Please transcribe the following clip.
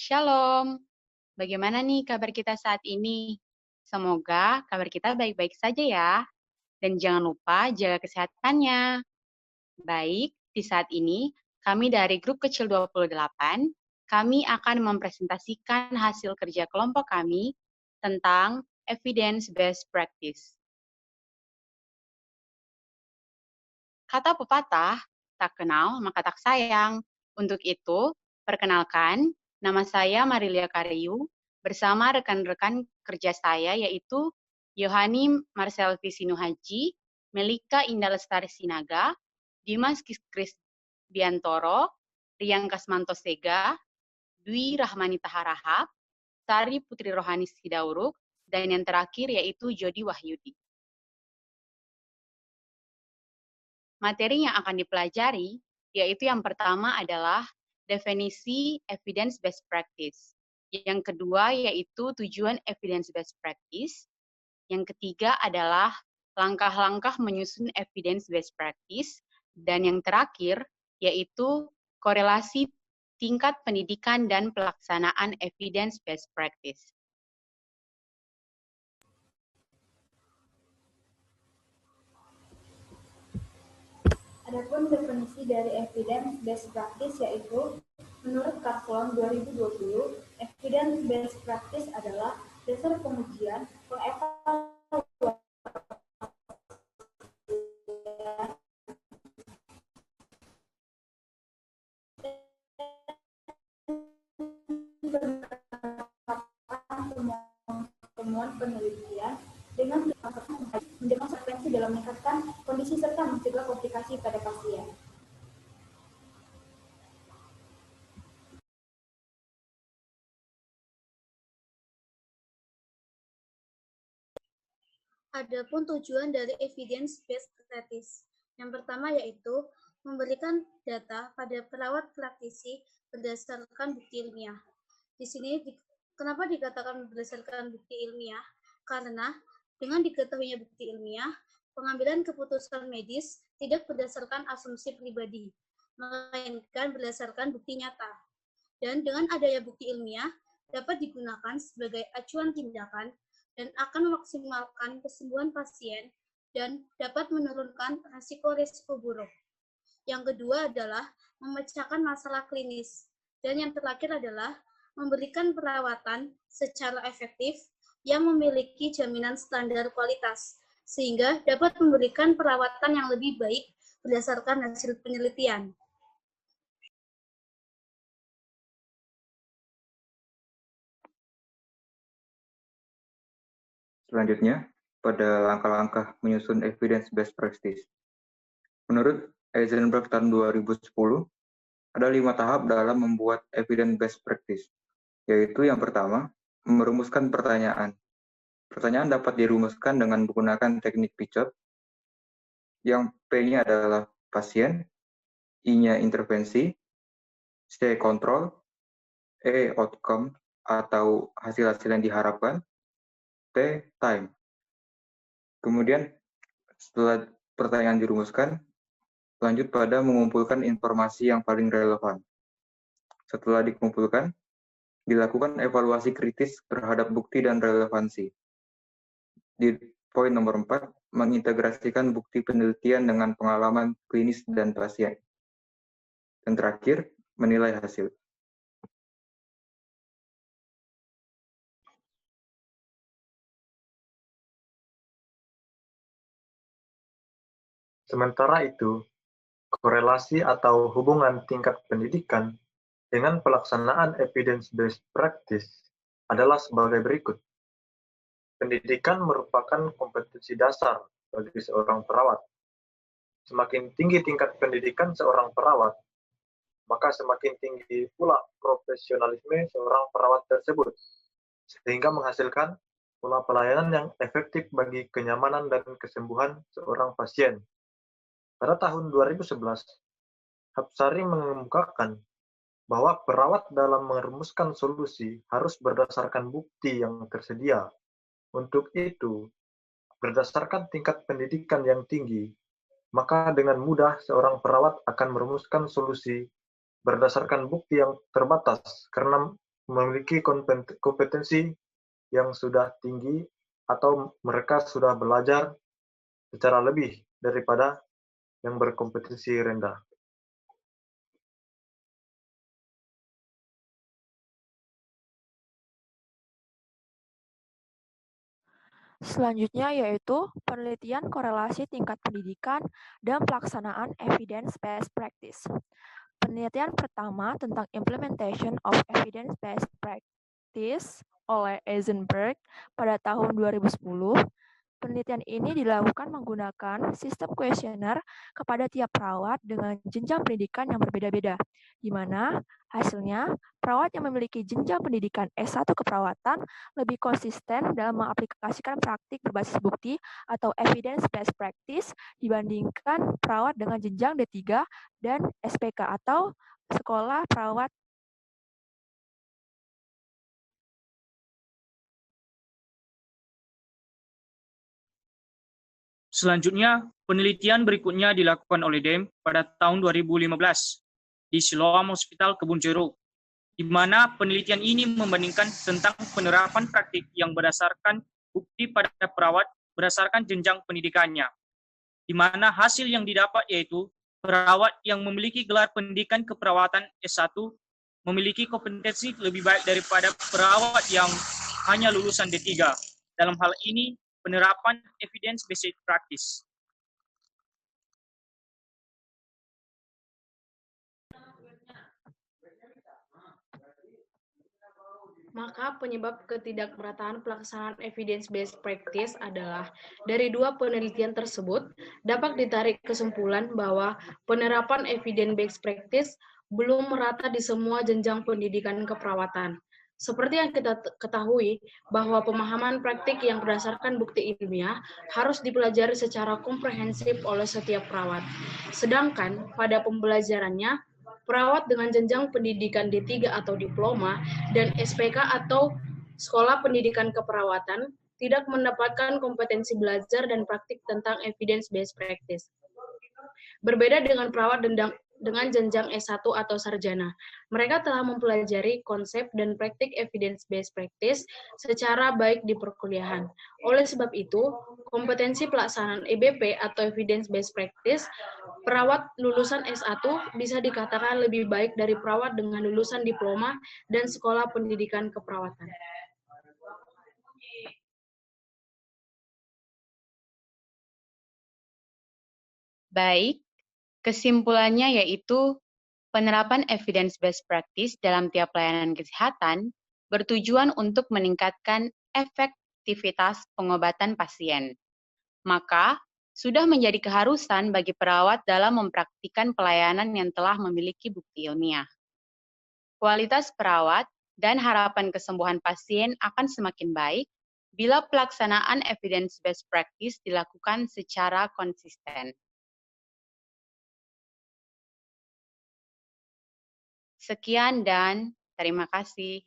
Shalom, bagaimana nih kabar kita saat ini? Semoga kabar kita baik-baik saja ya. Dan jangan lupa jaga kesehatannya. Baik, di saat ini kami dari grup kecil 28, kami akan mempresentasikan hasil kerja kelompok kami tentang evidence-based practice. Kata pepatah, tak kenal maka tak sayang. Untuk itu, perkenalkan, nama saya Marilia Karyu, bersama rekan-rekan kerja saya yaitu Yohani Marcel Sinuhaji, Melika Indah Lestari Sinaga, Dimas Krisdiantoro, Rian Kasmanto Sega, Dwi Rahmanita Harahap, Sari Putri Rohani Sidauruk, dan yang terakhir yaitu Jody Wahyudi. Materi yang akan dipelajari yaitu yang pertama adalah definisi evidence-based practice. Yang kedua yaitu tujuan evidence-based practice. Yang ketiga adalah langkah-langkah menyusun evidence-based practice. Dan yang terakhir yaitu korelasi tingkat pendidikan dan pelaksanaan evidence-based practice. Adapun definisi dari evidence-based practice yaitu, menurut Kapslon 2020, evidence-based practice adalah dasar pengujian, pengevaluasian, temuan penelitian dengan mendemonstrasi dalam meningkatkan kondisi serta mencegah komplikasi pada pasien. Adapun tujuan dari evidence-based practice, yang pertama yaitu memberikan data pada perawat praktisi berdasarkan bukti ilmiah. Di sini kenapa dikatakan berdasarkan bukti ilmiah? Karena dengan diketahuinya bukti ilmiah, pengambilan keputusan medis tidak berdasarkan asumsi pribadi, melainkan berdasarkan bukti nyata. Dan dengan adanya bukti ilmiah, dapat digunakan sebagai acuan tindakan dan akan memaksimalkan kesembuhan pasien dan dapat menurunkan risiko-risiko buruk. Yang kedua adalah memecahkan masalah klinis. Dan yang terakhir adalah memberikan perawatan secara efektif yang memiliki jaminan standar kualitas, sehingga dapat memberikan perawatan yang lebih baik berdasarkan hasil penelitian. Selanjutnya, pada langkah-langkah menyusun evidence-based practice. Menurut Eisenberg tahun 2010, ada 5 tahap dalam membuat evidence-based practice, yaitu yang pertama, merumuskan pertanyaan. Pertanyaan dapat dirumuskan dengan menggunakan teknik Picot, yang P-nya adalah pasien, I-nya intervensi, C kontrol, E outcome atau hasil-hasil yang diharapkan, T time. Kemudian setelah pertanyaan dirumuskan, lanjut pada mengumpulkan informasi yang paling relevan. Setelah dikumpulkan, dilakukan evaluasi kritis terhadap bukti dan relevansi. Di poin nomor 4, mengintegrasikan bukti penelitian dengan pengalaman klinis dan pasien. Dan terakhir, menilai hasil. Sementara itu, korelasi atau hubungan tingkat pendidikan dengan pelaksanaan evidence-based practice adalah sebagai berikut. Pendidikan merupakan kompetensi dasar bagi seorang perawat. Semakin tinggi tingkat pendidikan seorang perawat, maka semakin tinggi pula profesionalisme seorang perawat tersebut, sehingga menghasilkan pola pelayanan yang efektif bagi kenyamanan dan kesembuhan seorang pasien. Pada tahun 2011, Hapsari mengemukakan bahwa perawat dalam merumuskan solusi harus berdasarkan bukti yang tersedia. Untuk itu, berdasarkan tingkat pendidikan yang tinggi, maka dengan mudah seorang perawat akan merumuskan solusi berdasarkan bukti yang terbatas karena memiliki kompetensi yang sudah tinggi atau mereka sudah belajar secara lebih daripada yang berkompetensi rendah. Selanjutnya yaitu penelitian korelasi tingkat pendidikan dan pelaksanaan evidence-based practice. Penelitian pertama tentang implementation of evidence-based practice oleh Eisenberg pada tahun 2010. Penelitian ini dilakukan menggunakan sistem kuesioner kepada tiap perawat dengan jenjang pendidikan yang berbeda-beda, di mana hasilnya perawat yang memiliki jenjang pendidikan S1 keperawatan lebih konsisten dalam mengaplikasikan praktik berbasis bukti atau evidence-based practice dibandingkan perawat dengan jenjang D3 dan SPK atau sekolah perawat. Selanjutnya, penelitian berikutnya dilakukan oleh DEM pada tahun 2015 di Siloam Hospital Kebun Jeruk, di mana penelitian ini membandingkan tentang penerapan praktik yang berdasarkan bukti pada perawat berdasarkan jenjang pendidikannya, di mana hasil yang didapat yaitu perawat yang memiliki gelar pendidikan keperawatan S1 memiliki kompetensi lebih baik daripada perawat yang hanya lulusan D3. Dalam hal ini, penerapan evidence-based practice. Maka penyebab ketidakmerataan pelaksanaan evidence-based practice adalah dari dua penelitian tersebut dapat ditarik kesimpulan bahwa penerapan evidence-based practice belum merata di semua jenjang pendidikan keperawatan. Seperti yang kita ketahui bahwa pemahaman praktik yang berdasarkan bukti ilmiah harus dipelajari secara komprehensif oleh setiap perawat. Sedangkan pada pembelajarannya, perawat dengan jenjang pendidikan D3 atau diploma dan SPK atau sekolah pendidikan keperawatan tidak mendapatkan kompetensi belajar dan praktik tentang evidence-based practice. Berbeda dengan perawat dengan jenjang S1 atau sarjana, mereka telah mempelajari konsep dan praktik evidence-based practice secara baik di perkuliahan. Oleh sebab itu, kompetensi pelaksanaan EBP atau evidence-based practice perawat lulusan S1 bisa dikatakan lebih baik dari perawat dengan lulusan diploma dan sekolah pendidikan keperawatan. Baik, kesimpulannya yaitu penerapan evidence-based practice dalam tiap pelayanan kesehatan bertujuan untuk meningkatkan efektivitas pengobatan pasien. Maka, sudah menjadi keharusan bagi perawat dalam mempraktikkan pelayanan yang telah memiliki bukti ilmiah. Kualitas perawat dan harapan kesembuhan pasien akan semakin baik bila pelaksanaan evidence-based practice dilakukan secara konsisten. Sekian dan terima kasih.